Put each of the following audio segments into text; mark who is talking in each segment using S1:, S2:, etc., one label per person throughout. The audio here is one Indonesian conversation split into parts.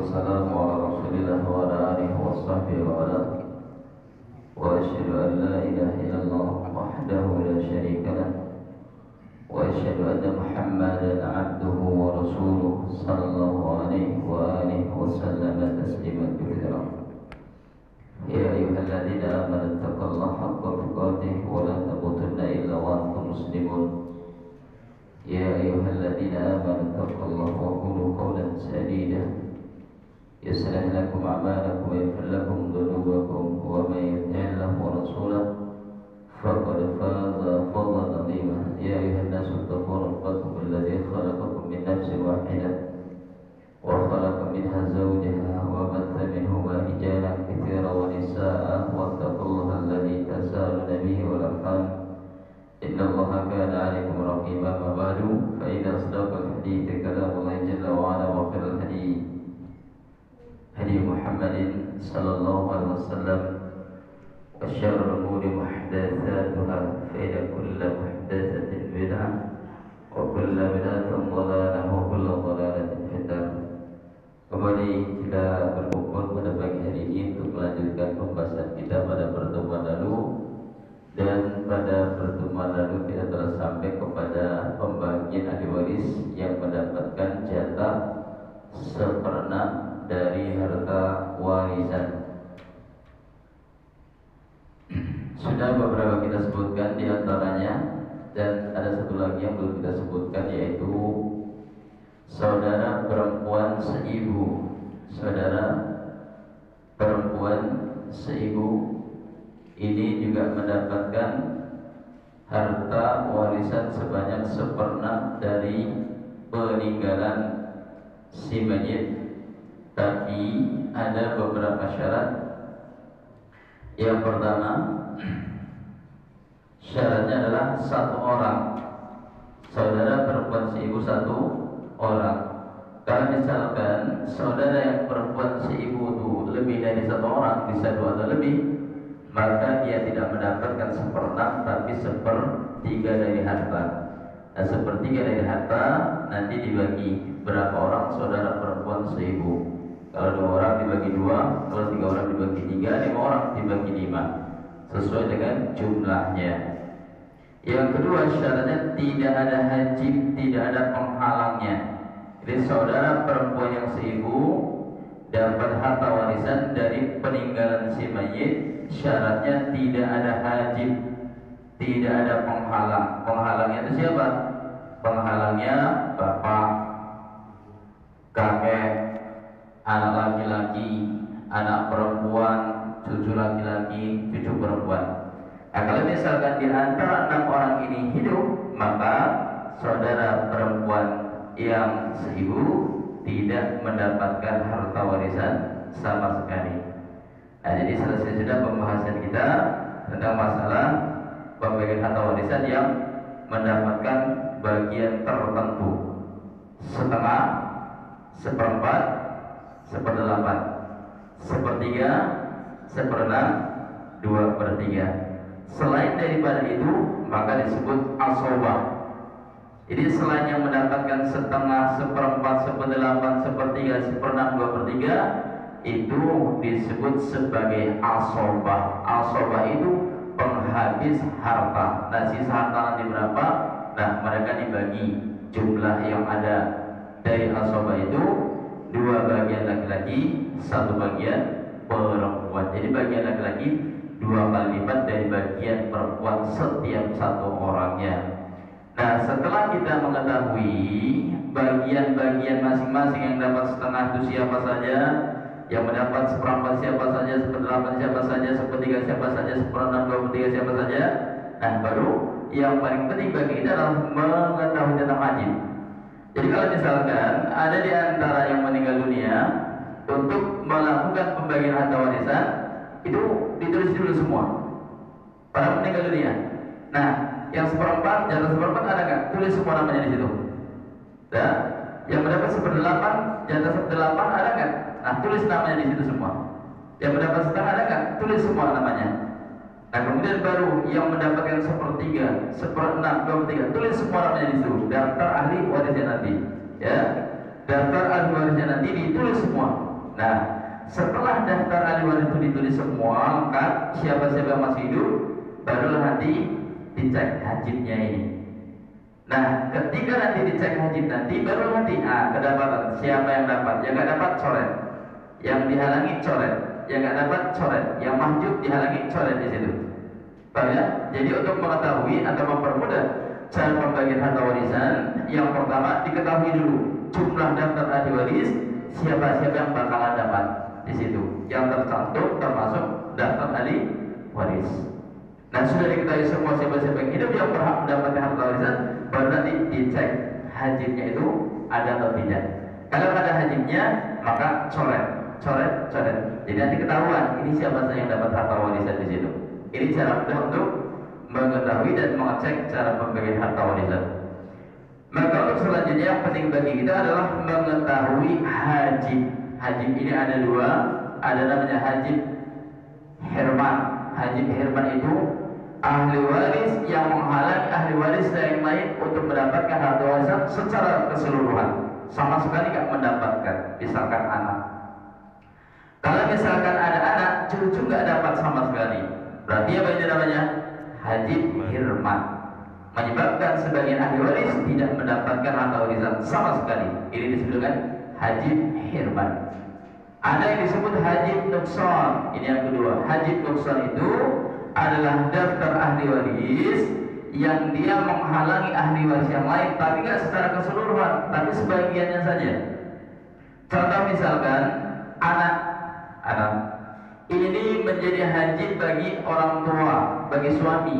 S1: والسلام على رسول الله وعلى آله وصحبه وعلى وأشهد أن لا إله إلا الله وحده لا شريك له وأشهد أن محمدا عبده ورسوله صلى الله عليه وآله وسلم تسليما كثيرا. يا أيها الذين آمنوا اتقوا الله حق تقاته ولا تموتن إلا وأنتم مسلمون. يا أيها الذين آمنوا اتقوا الله وقولوا قولا سديدا يصلح لكم أعمالكم ويغفر لكم ذنوبكم ومن يطع الله ورسوله فقد فاز فوزا عظيما. يا أيها الناس اتقوا ربكم الذي خلقكم من نفس واحدة وخلق منها زوجها وبث منهما رجالا كثيرا ونساء واتقوا الله الذي تساءلون به والأرحام إن الله كان عليكم رقيبا. ما بعد فإن أصدق الحديث كلام الله جل وعلا وخير الهدي هدي محمد صلى الله عليه وسلم وشر الأمور محدثاتها فإن كل محدثة بدعة وكل بدعة ضلالة وكل ضلالة في النار. Kembali kita berkumpul pada pagi hari ini untuk melanjutkan pembahasan kita pada pertemuan lalu. Dan pada pertemuan lalu kita telah sampai kepada pembagian ahli waris yang mendapatkan jatah 1/6 dari harta warisan. Sudah beberapa kita sebutkan di antaranya, dan ada satu lagi yang belum kita sebutkan, yaitu saudara perempuan seibu. Saudara perempuan seibu ini juga mendapatkan harta warisan sebanyak 1/6 dari peninggalan si mayit. Tapi ada beberapa syarat. Yang pertama, syaratnya adalah 1 orang. Saudara perempuan seibu 1 orang. Kalau misalkan saudara yang perempuan seibu itu lebih dari 1 orang, bisa 2 atau lebih, maka dia tidak mendapatkan 1/6 tapi 1/3 dari harta. Nah, 1/3 dari harta nanti dibagi berapa orang saudara perempuan seibu. Kalau 2 orang dibagi 2, kalau 3 orang dibagi 3, 5 orang dibagi 5, sesuai dengan jumlahnya. Yang kedua, syaratnya tidak ada hajib, tidak ada penghalangnya. Jadi saudara perempuan yang seibu dapat harta warisan dari peninggalan si mayit, syaratnya tidak ada hajib, tidak ada penghalang. Penghalangnya itu siapa? Penghalangnya bapak, kakek, anak laki-laki, anak perempuan, cucu laki-laki, cucu perempuan. Nah, kalau misalkan di antara 6 orang ini hidup, maka saudara perempuan yang seibu tidak mendapatkan harta warisan sama sekali. Nah, jadi selesai sudah pembahasan kita tentang masalah pembagian harta warisan yang mendapatkan bagian tertentu: 1/2, 1/4, 1/8, 1/3, 1/6, 2/3. Selain daripada itu, maka disebut asobah. Jadi selain yang mendapatkan 1/2, 1/4, 1/8, 1/3, 1/6, 2/3, itu disebut sebagai asobah. Asobah itu penghabis harta. Nah, sisa harta nanti berapa? Nah, mereka dibagi jumlah yang ada dari asobah itu, 2 bagian laki-laki, 1 bagian perempuan. Jadi bagian laki-laki 2 kali lipat dari bagian perempuan setiap 1 orangnya. Nah, setelah kita mengetahui bagian-bagian masing-masing yang dapat 1/2 itu siapa saja, yang mendapat 1/4 siapa saja, 1/8 siapa saja, 1/3 siapa saja, 1/6, 2/3 siapa saja. Nah, baru yang paling penting bagi kita adalah mengetahui tentang hajib. Jadi kalau misalkan ada di antara yang meninggal dunia, untuk melakukan pembagian harta warisan itu ditulis dulu semua para meninggal dunia. Nah, yang 1/4, jatah 1/4 ada nggak? Tulis semua namanya di situ. Nah, yang mendapat 1/8, jatah 1/8 ada nggak? Nah, tulis namanya di situ semua. Yang mendapat 1/2 ada nggak? Tulis semua namanya. Nah, kemudian baru yang mendapatkan 1/3, 1/6, 2/3, tulis semua namanya di situ. Daftar ahli warisnya nanti, ya. Daftar ahli warisnya nanti ditulis semua. Nah, setelah daftar ahli waris itu ditulis semua, maka siapa-siapa yang masih hidup barulah nanti dicek hajibnya ini. Nah, ketika nanti dicek hajib nanti baru nanti kedapatan siapa yang dapat, yang nggak dapat coret, yang dihalangi coret, yang nggak dapat coret, yang mahjub dihalangi coret di situ. Paham ya? Jadi untuk mengetahui atau mempermudah cara pembagian harta warisan, yang pertama diketahui dulu jumlah daftar ahli waris, siapa-siapa yang bakalan dapat di situ, yang tercantum termasuk daftar ahli waris. Nah, sudah diketahui semua siapa-siapa yang hidup yang berhak mendapatkan harta warisan, baru nanti dicek hajibnya itu ada atau tidak. Kalau ada hajibnya, maka coret. Jadi nanti ketahuan ini siapa saja yang dapat harta warisan di situ. Ini cara mudah untuk mengetahui dan mengecek cara pembagian harta warisan. Maka untuk selanjutnya yang penting bagi kita adalah mengetahui hajib. Hajib ini ada dua, ada namanya hajib hirman. Hajib hirman itu ahli waris yang menghalangi ahli waris yang lain untuk mendapatkan harta warisan secara keseluruhan, sama sekali tidak mendapatkan. Misalkan anak, kalau misalkan ada anak, cucu nggak dapat sama sekali, berarti apa ini namanya? Hajib hirman, menyebabkan sebagian ahli waris tidak mendapatkan harta warisan sama sekali. Ini disebut dengan hajib hirman. Ada yang disebut hajib nukson. Ini yang kedua. Hajib nukson itu adalah daftar ahli waris yang dia menghalangi ahli waris yang lain, tapi nggak secara keseluruhan, tapi sebagiannya saja. Contoh misalkan anak ini menjadi hajib bagi orang tua, bagi suami.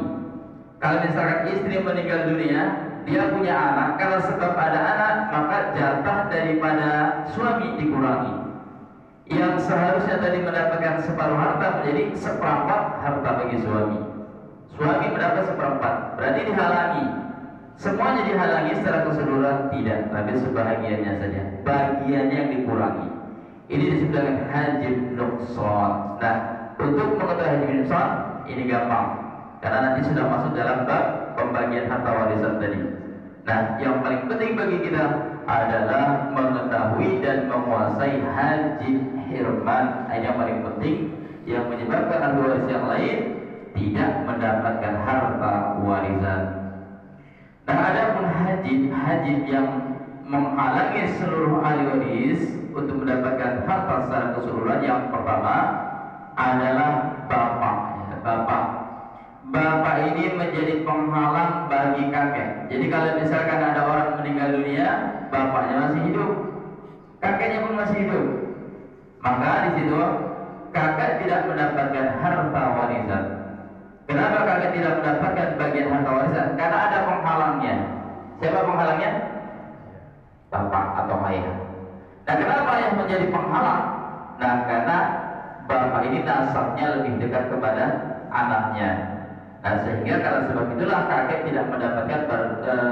S1: Kalau misalkan istri meninggal dunia, dia punya anak, kalau sebab ada anak, maka jatah daripada suami dikurangi. Yang seharusnya tadi mendapatkan separuh harta menjadi seperempat harta bagi suami. Suami mendapat seperempat, berarti dihalangi. Semuanya dihalangi secara keseluruhan tidak, tapi sebahagiannya saja. Bagiannya yang dikurangi. Ini disebut dengan hajib nukson. Nah, untuk mengetahui hajib nukson ini gampang, karena nanti sudah masuk dalam bab pembagian harta warisan tadi. Nah, yang paling penting bagi kita adalah mengetahui dan menguasai hajib hirman. Ini yang paling penting, yang menyebabkan ahli waris yang lain tidak mendapatkan harta warisan. Nah, adapun hajib yang menghalangi seluruh ahli waris untuk mendapatkan harta secara keseluruhan, yang pertama adalah bapak. Bapak ini menjadi penghalang bagi kakek. Jadi kalau misalkan ada orang meninggal dunia, bapaknya masih hidup, kakeknya pun masih hidup, maka di situ kakek tidak mendapatkan harta warisan. Kenapa kakek tidak mendapatkan bagian harta warisan? Karena ada penghalangnya. Siapa penghalangnya? Bapak atau ayah. Nah, kenapa ayah menjadi penghalang? Nah, karena bapak ini nasabnya lebih dekat kepada anaknya. Nah, sehingga karena sebab itulah kakek tidak mendapatkan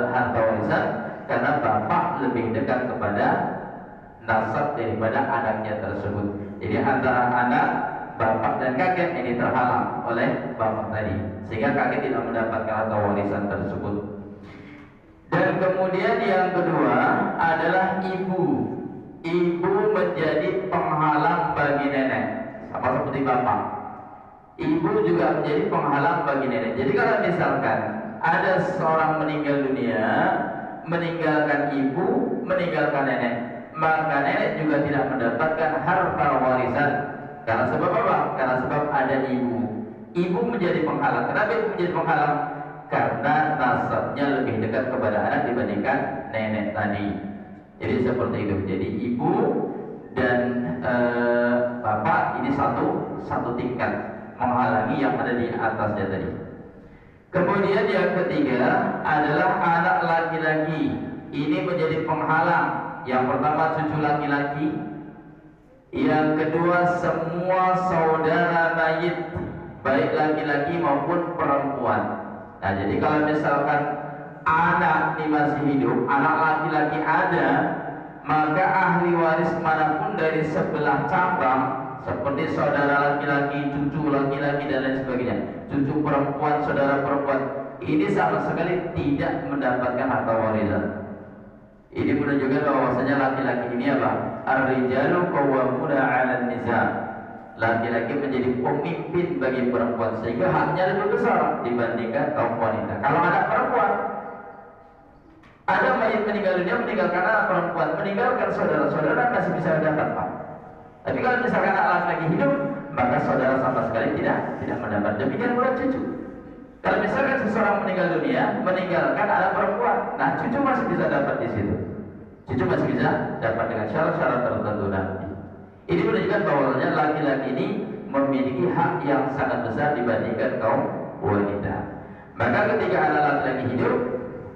S1: harta warisan, karena bapak lebih dekat kepada nasab daripada anaknya tersebut. Jadi antara anak, bapak dan kakek ini terhalang oleh bapak tadi, sehingga kakek tidak mendapatkan harta warisan tersebut. Dan kemudian yang kedua adalah ibu. Ibu menjadi penghalang bagi nenek, sama seperti bapak. Ibu juga menjadi penghalang bagi nenek. Jadi kalau misalkan ada seorang meninggal dunia, meninggalkan ibu, meninggalkan nenek, maka nenek juga tidak mendapatkan harta warisan. Karena sebab apa? Karena sebab ada ibu. Ibu menjadi penghalang. Kenapa ibu menjadi penghalang? Karena nasabnya lebih dekat kepada anak dibandingkan nenek tadi. Jadi seperti itu. Jadi ibu dan bapak ini satu tingkat, menghalangi yang ada di atasnya tadi. Kemudian yang ketiga adalah anak laki-laki. Ini menjadi penghalang. Yang pertama cucu laki-laki, yang kedua semua saudara mayit, baik laki-laki maupun perempuan. Nah, jadi kalau misalkan anak ini masih hidup, anak laki-laki ada, maka ahli waris manapun dari sebelah cabang, seperti saudara laki-laki, cucu laki-laki dan lain sebagainya, cucu perempuan, saudara perempuan, ini sama sekali tidak mendapatkan harta warisan. Ini menunjukkan bahwasanya laki-laki ini apa? ar-rijalu qawwamuna 'alan nisa. Laki-laki menjadi pemimpin bagi perempuan sehingga haknya lebih besar dibandingkan kaum wanita. Kalau anak perempuan, ada mayit meninggal dunia meninggalkan anak perempuan, meninggalkan saudara-saudara masih bisa dapat Pak. Tapi kalau misalkan anak laki-laki hidup, maka saudara sama sekali tidak mendapat. Demikian pula cucu. Kalau misalkan seseorang meninggal dunia, meninggalkan anak perempuan, nah cucu masih bisa dapat di situ. Cucu masih bisa dapat dengan syarat-syarat tertentu nanti. Ini menunjukkan bahwasanya laki-laki ini memiliki hak yang sangat besar dibandingkan kaum wanita. Maka ketika anak laki-laki hidup,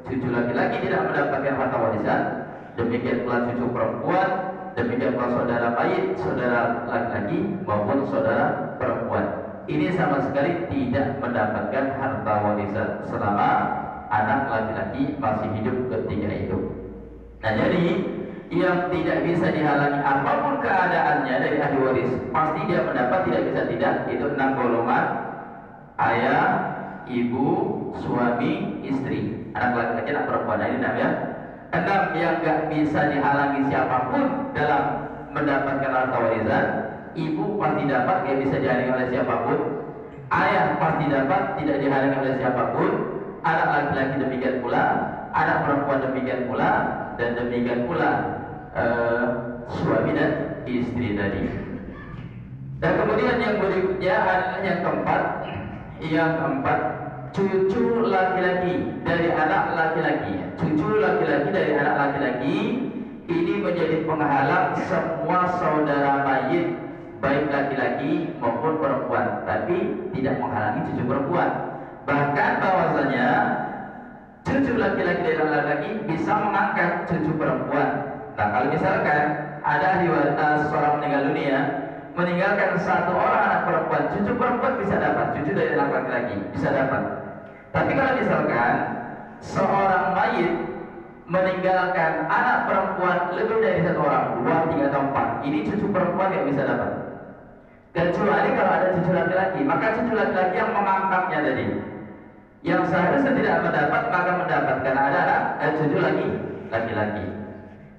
S1: cucu laki-laki tidak mendapatkan harta warisan, demikian pula cucu perempuan, demikian pula saudara mayit, saudara laki-laki maupun saudara perempuan. Ini sama sekali tidak mendapatkan harta warisan selama anak laki-laki masih hidup ketika itu. Nah, jadi yang tidak bisa dihalangi apapun keadaannya dari ahli waris, pasti dia mendapat, tidak bisa tidak. Itu 6 golongan: ayah, ibu, suami, istri, anak laki-laki, anak perempuan. Nah, ini 6 ya. 6 yang gak bisa dihalangi siapapun dalam mendapatkan harta warisan. Ibu pasti dapat, gak bisa dihalangi oleh siapapun. Ayah pasti dapat, tidak dihalangi oleh siapapun. Anak laki-laki demikian pula, anak perempuan demikian pula, dan demikian pula suami dan istri tadi. Dan kemudian yang berikutnya adalah yang keempat, cucu laki-laki dari anak laki-laki. Cucu laki-laki dari anak laki-laki ini menjadi penghalang semua saudara mayit, baik laki-laki maupun perempuan, tapi tidak menghalangi cucu perempuan. Bahkan bahwasanya cucu laki-laki dari anak laki-laki bisa mengangkat cucu perempuan. Nah, kalau misalkan ada seorang meninggal dunia, meninggalkan 1 orang anak perempuan, cucu perempuan bisa dapat, cucu dari anak laki-laki bisa dapat. Tapi kalau misalkan seorang mayit meninggalkan anak perempuan lebih dari 1 orang, 2, 3, atau 4, ini cucu perempuan yang bisa dapat. Kecuali kalau ada cucu laki-laki, maka cucu laki-laki yang mengangkatnya tadi, yang seharusnya tidak mendapat, maka mendapat karena ada cucu laki-laki.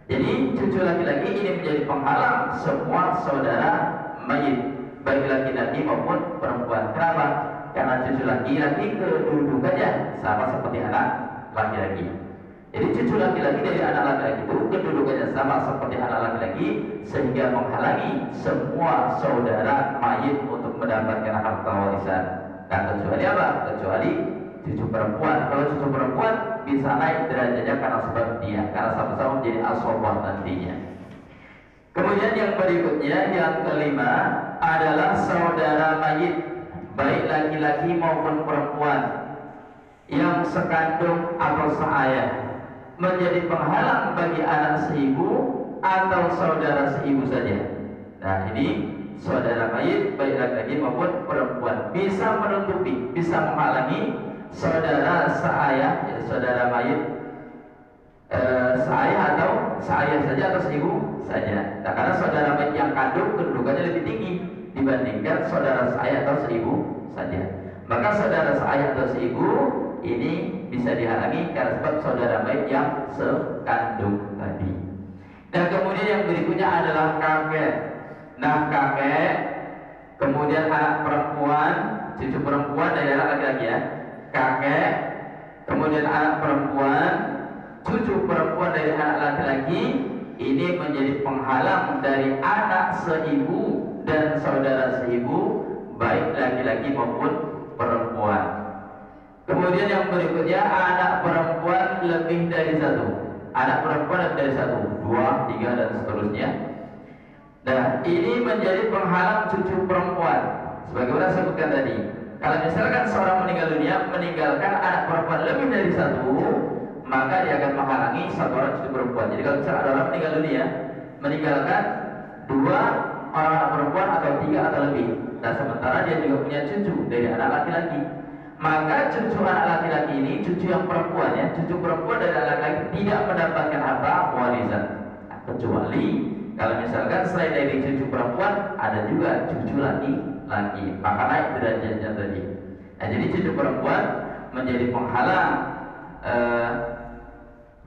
S1: Jadi cucu laki-laki ini menjadi penghalang semua saudara mayit, baik laki-laki maupun perempuan. Kenapa? Karena cucu laki-laki kedudukannya sama seperti anak laki-laki. Jadi cucu laki-laki dari anak laki-laki itu kedudukannya sama seperti anak laki-laki, sehingga menghalangi semua saudara mayit untuk mendapatkan harta warisan. Nah, kecuali apa? Kecuali cucu perempuan. Kalau cucu perempuan bisa naik derajatnya karena sebab dia, karena sama-sama menjadi asobah nantinya. Kemudian yang berikutnya, yang kelima adalah saudara mayit, baik laki-laki maupun perempuan, yang sekandung atau seayah, menjadi penghalang bagi anak seibu atau saudara seibu saja. Nah, ini saudara mayit, baik laki-laki maupun perempuan, bisa menutupi, bisa menghalangi saudara seayah, ya, saudara mayit seayah atau seayah saja atau seibu saja. Nah, karena saudara mayit yang kandung kedudukannya lebih tinggi dibandingkan saudara seayah atau seibu saja. Maka saudara seayah atau seibu ini bisa dihalangi karena sebab saudara mayit yang sekandung tadi. Dan kemudian yang berikutnya adalah kakek. Nah, kakek, kemudian anak perempuan, cucu perempuan dari anak laki-laki ya. Kakek, kemudian anak perempuan, cucu perempuan dari anak laki-laki, ini menjadi penghalang dari anak seibu dan saudara seibu, baik laki-laki maupun perempuan. Kemudian yang berikutnya, anak perempuan lebih dari 1. Anak perempuan lebih dari 1, 2, 3, dan seterusnya. Nah, ini menjadi penghalang cucu perempuan. Sebagaimana saya sebutkan tadi, kalau misalkan seorang meninggal dunia, meninggalkan anak perempuan lebih dari 1, maka dia akan menghalangi 1 orang cucu perempuan. Jadi kalau misalkan ada orang meninggal dunia, meninggalkan 2 orang anak perempuan atau 3 atau lebih, nah sementara dia juga punya cucu dari anak laki-laki, maka cucu anak laki-laki ini, cucu yang perempuan ya, cucu perempuan dari anak laki-laki tidak mendapatkan harta warisan. Nah, kecuali kalau misalkan selain dari cucu perempuan ada juga cucu laki-laki, maka naik derajatnya tadi. Nah, jadi cucu perempuan menjadi penghalang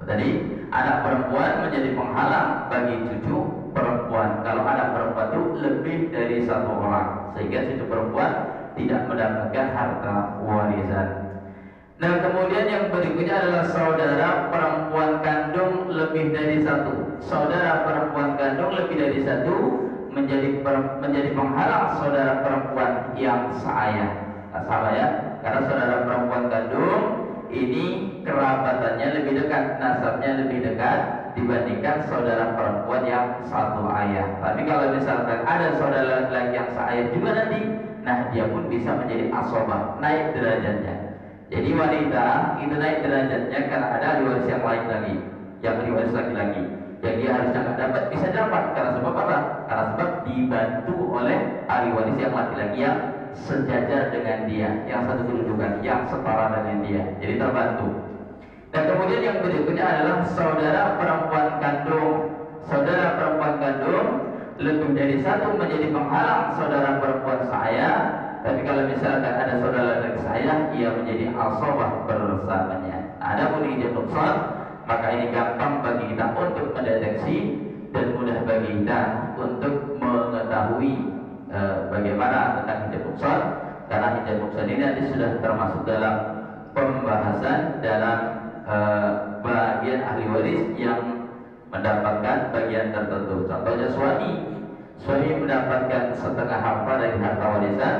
S1: tadi anak perempuan menjadi penghalang bagi cucu perempuan. Kalau anak perempuan itu lebih dari satu orang, sehingga cucu perempuan tidak mendapatkan harta warisan. Nah, kemudian yang berikutnya adalah saudara perempuan kandung lebih dari satu. Saudara perempuan kandung lebih dari satu menjadi penghalang saudara perempuan yang seayah. Nah, sama ya, karena saudara perempuan kandung ini kerabatannya lebih dekat, nasabnya lebih dekat dibandingkan saudara perempuan yang satu ayah. Tapi kalau misalkan ada saudara laki-laki yang seayah juga nanti, nah dia pun bisa menjadi asobah, naik derajatnya. Jadi wanita itu naik derajatnya karena ada ahli waris yang lain lagi, yang ahli waris laki-laki, yang dia harusnya nggak dapat bisa dapat. Karena sebab apa? Karena sebab dibantu oleh ahli waris yang laki-laki yang sejajar dengan dia, yang satu kedudukan, yang setara dengan dia. Jadi terbantu. Dan kemudian yang berikutnya adalah saudara perempuan kandung. Saudara perempuan kandung lebih dari satu menjadi penghalang saudara perempuan seayah. Tapi kalau misalkan ada saudara laki saya, ia menjadi asobah bersamanya. Ada pun hijab nuksan, maka ini gampang bagi kita untuk mendeteksi dan mudah bagi kita untuk mengetahui bagaimana tentang hijab nuksan. Karena hijab nuksan ini nanti sudah termasuk dalam pembahasan dalam bagian ahli waris yang mendapatkan bagian tertentu. Contohnya suami mendapatkan setengah harta dari harta warisan.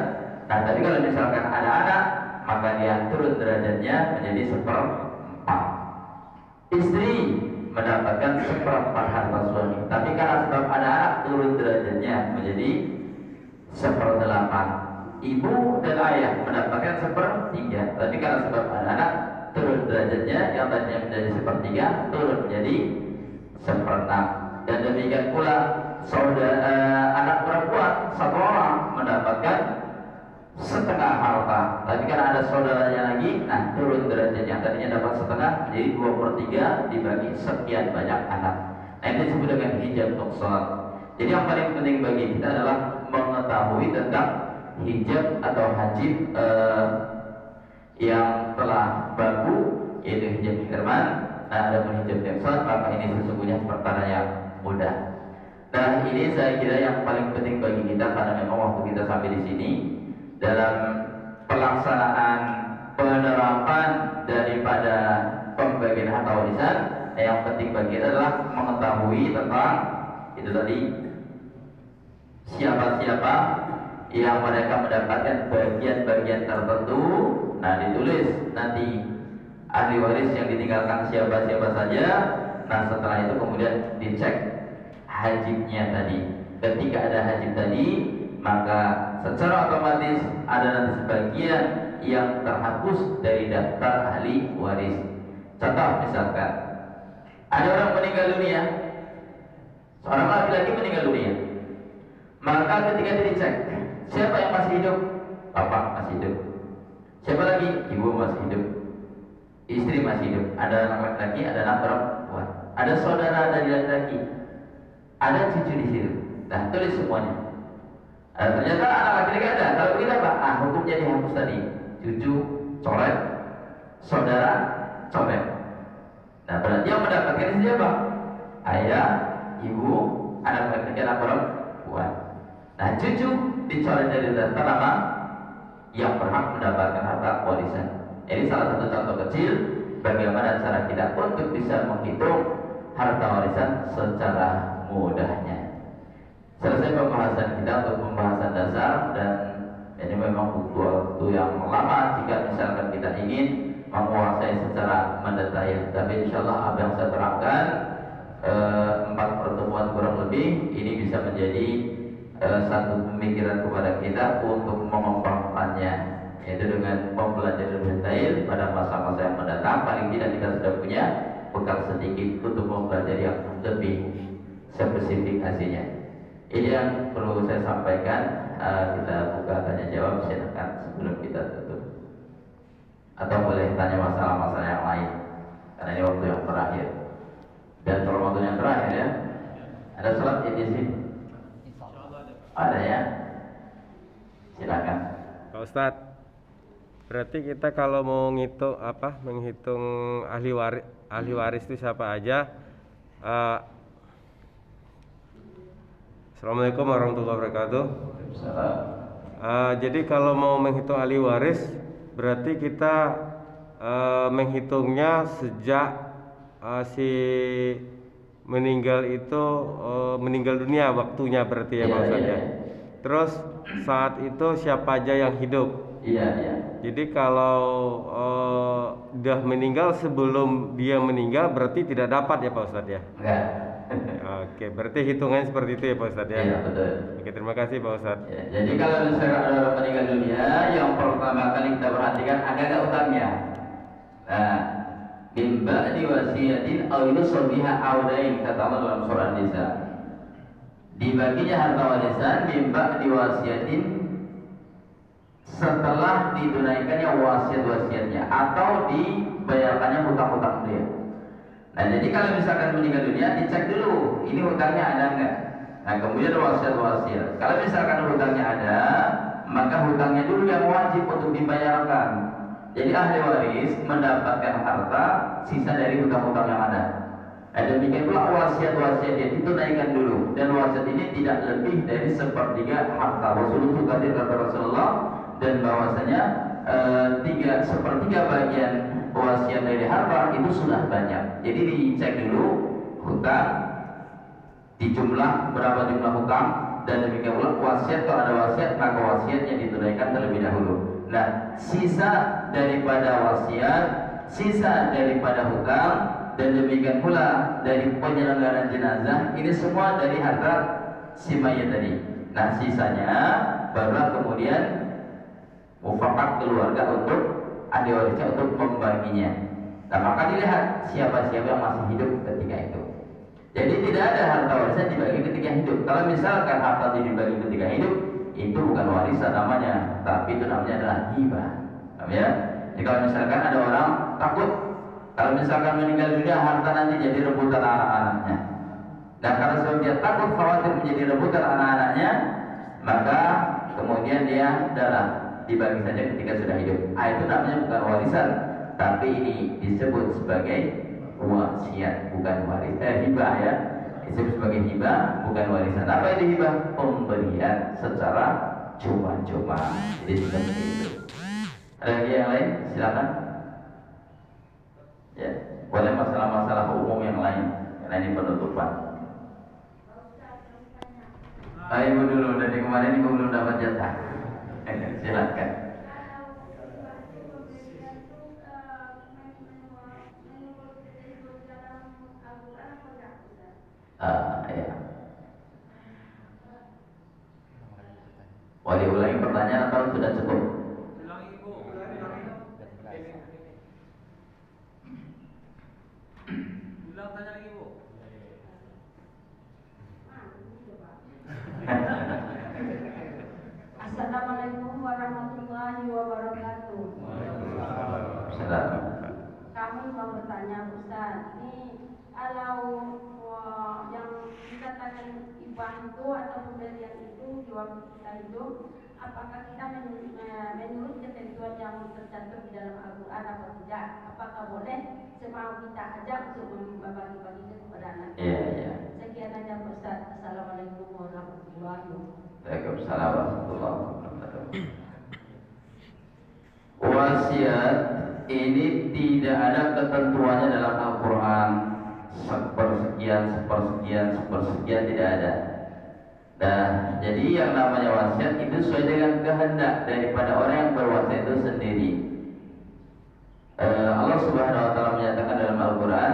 S1: Nah, tapi kalau misalkan ada anak, maka dia turun derajatnya menjadi 1/4. Istri mendapatkan 1/4 harta suami, tapi karena sebab ada anak, turun derajatnya menjadi 1/8. Ibu dan ayah mendapatkan 1/3, tapi karena sebab ada anak, turun derajatnya, yang tadinya menjadi 1/3 turun menjadi 1/6. Dan demikian pula anak perempuan satu orang mendapatkan setengah harta, tapi karena ada saudaranya lagi, nah turun derajatnya, tadinya dapat setengah menjadi 2/3 dibagi sekian banyak anak. Nah, ini disebut dengan hijab nuksan. Jadi yang paling penting bagi kita adalah mengetahui tentang hijab atau hajib yang telah baku, yaitu hijab hirman. Nah, ada pun hijab nuksan, maka ini sesungguhnya perkara yang mudah. Nah, ini saya kira yang paling penting bagi kita, karena memang waktu kita sampai di sini dalam pelaksanaan penerapan daripada pembagian harta warisan. Yang penting bagi kita adalah mengetahui tentang itu tadi, siapa-siapa yang mereka mendapatkan bagian-bagian tertentu. Nah, ditulis nanti ahli waris yang ditinggalkan siapa-siapa saja. Nah, setelah itu kemudian dicek hajibnya tadi. Ketika ada hajib tadi, maka secara otomatis ada nanti sebagian yang terhapus dari daftar ahli waris. Contoh misalkan ada orang meninggal dunia, seorang laki-laki meninggal dunia, maka ketika dicek siapa yang masih hidup, bapak masih hidup, siapa lagi, ibu masih hidup, istri masih hidup, ada anak laki-laki, ada anak perempuan, ada saudara dari laki-laki, ada cucu di situ. Nah, tulis semuanya. Ternyata anak laki-laki ada. Kalau begitu apa? Hukumnya dihapus tadi. Cucu coret, saudara coret. Nah, berarti yang mendapatkan siapa? Ayah, ibu, anak laki-laki, anak perempuan. Nah, cucu dicoret dari daftar nama yang berhak mendapatkan harta warisan. Ini salah satu contoh kecil bagaimana cara kita untuk bisa menghitung harta warisan secara mudahnya. Selesai pembahasan kita untuk pembahasan dasar, dan ini memang butuh waktu yang lama jika misalkan kita ingin menguasai secara mendetail. Tapi insya Allah apa yang saya terangkan 4 pertemuan kurang lebih ini bisa menjadi satu pemikiran kepada kita untuk mengembangkannya, yaitu dengan mempelajari lebih detail pada masa-masa yang mendatang. Paling tidak kita sudah punya bekal sedikit untuk mempelajari yang lebih spesifikasinya. Ini yang perlu saya sampaikan. Kita buka tanya jawab, silakan sebelum kita tutup. Atau boleh tanya masalah-masalah yang lain, karena ini waktu yang terakhir dan Ramadan yang terakhir ya. Ada sholat id di sini? Ada ya? Silakan.
S2: Pak Ustadz, berarti kita kalau mau menghitung ahli waris itu siapa aja? Assalamualaikum warahmatullahi wabarakatuh.
S1: Salam.
S2: Jadi kalau mau menghitung ahli waris, berarti kita menghitungnya sejak si meninggal itu meninggal dunia waktunya berarti ya Pak Ustadz ya. Terus saat itu siapa aja yang hidup?
S1: Iya.
S2: Jadi kalau udah meninggal sebelum dia meninggal berarti tidak dapat ya Pak Ustadz ya?
S1: Enggak.
S2: Oke, berarti hitungannya seperti itu ya Pak Ustadz ya?
S1: Iya, betul.
S2: Oke, terima kasih Pak Ustadz.
S1: Ya, jadi kalau misalkan ada orang meninggal dunia, yang pertama kali kita perhatikan ada nggak utangnya. Nah, mimba diwasiatin aw yusabiha audain, kata Allah dalam surah An-Nisa. Dibaginya harta warisan mimba diwasiatin setelah ditunaikannya wasiat-wasiatnya atau dibayarkannya hutang-hutang dia. Nah, jadi kalau misalkan meninggal dunia, dicek dulu ini hutangnya ada enggak. Nah, kemudian wasiat-wasiat. Kalau misalkan hutangnya ada, maka hutangnya dulu yang wajib untuk dibayarkan. Jadi ahli waris mendapatkan harta sisa dari hutang-hutang yang ada. Nah, demikian pula wasiat-wasiat dia ditunaikan dulu, dan wasiat ini tidak lebih dari sepertiga harta. Rasulullah kata Rasulullah, dan bahwasanya 3/4 bagian wasiat dari harta itu sudah banyak. Jadi dicek dulu hutang, dijumlah berapa jumlah hutang, dan demikian pula wasiat. Kalau ada wasiat, maka wasiatnya ditunaikan terlebih dahulu. Nah, sisa daripada wasiat, sisa daripada hutang, dan demikian pula dari penyelenggaraan jenazah, ini semua dari harta si mayat tadi. Nah, sisanya barulah kemudian mufakat keluarga untuk ahli warisnya untuk membaginya. Nah, maka dilihat siapa-siapa yang masih hidup ketika itu. Jadi tidak ada harta warisan dibagi ketika hidup. Kalau misalkan harta dibagi ketika hidup, itu bukan warisan namanya, tapi itu namanya adalah hibah. Ya. Jadi kalau misalkan ada orang takut, kalau misalkan meninggal dunia harta nanti jadi rebutan anak-anaknya. Nah, karena sebab dia takut khawatir menjadi rebutan anak-anaknya, maka kemudian dia adalah dibagi saja ketika sudah hidup. Itu namanya bukan warisan, tapi ini disebut sebagai wasiat, bukan hibah ya. Disebut sebagai hibah, bukan warisan. Apa itu hibah? Pemberian secara cuma-cuma. Jadi seperti itu. Ada lagi yang lain? Silakan. Ya, boleh masalah-masalah umum yang lain. Karena ini penutupan. Ibu dulu, dari kemarin ibu belum dapat jatah. Silakan. Ya. Boleh ulangi pertanyaan atau sudah cukup?
S3: Ulang tanya lagi, Bu.
S4: Assalamualaikum warahmatullahi wabarakatuh. Kami mau bertanya, Ustaz, ini kalau yang dikatakan hibah itu atau pemberian itu di waktu kita hidup, apakah kita menurut ketentuan yang tercantum di dalam Al-Quran atau tidak? Apakah boleh semau kita aja untuk membagi-baginya kepada anak?
S1: Iya.
S4: Sekian aja, Ustaz. Assalamualaikum warahmatullahi wabarakatuh.
S1: Waalaikumsalam warahmatullahi wabarakatuh. Wasiat ini tidak ada ketentuannya dalam Al-Quran. Sepersekian tidak ada. Nah, jadi yang namanya wasiat itu sesuai dengan kehendak daripada orang yang berwasiat itu sendiri. Allah Subhanahu wa taala menyatakan dalam Al-Quran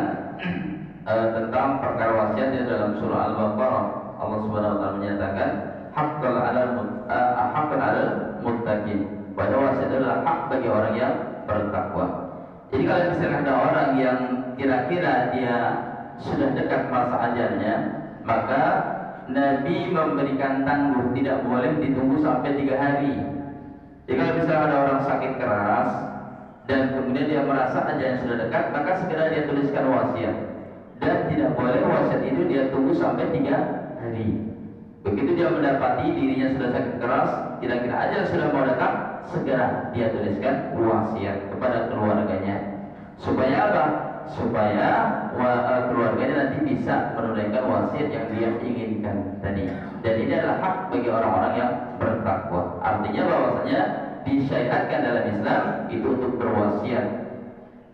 S1: tentang perkara wasiat di dalam surah Al-Baqarah. Allah Subhanahu wa taala menyatakan haqqan 'alal muttaqin. Bahwa wasiat adalah hak bagi orang yang bertakwa. Jadi kalau misalnya ada orang yang kira-kira dia sudah dekat masa ajalnya, maka Nabi memberikan tangguh, tidak boleh ditunggu sampai 3 hari. Jadi kalau misalnya ada orang sakit keras dan kemudian dia merasa ajalnya sudah dekat, maka segera dia tuliskan wasiat. Dan tidak boleh wasiat itu dia tunggu sampai 3 hari. Begitu dia mendapati dirinya sudah sakit keras, kira-kira ajal sudah mau datang, segera dia tuliskan wasiat kepada keluarganya. Supaya apa? Supaya keluarganya nanti bisa menunaikan wasiat yang dia inginkan tadi. Dan ini adalah hak bagi orang-orang yang bertakwa. Artinya bahwasanya disyariatkan dalam Islam itu untuk berwasiat.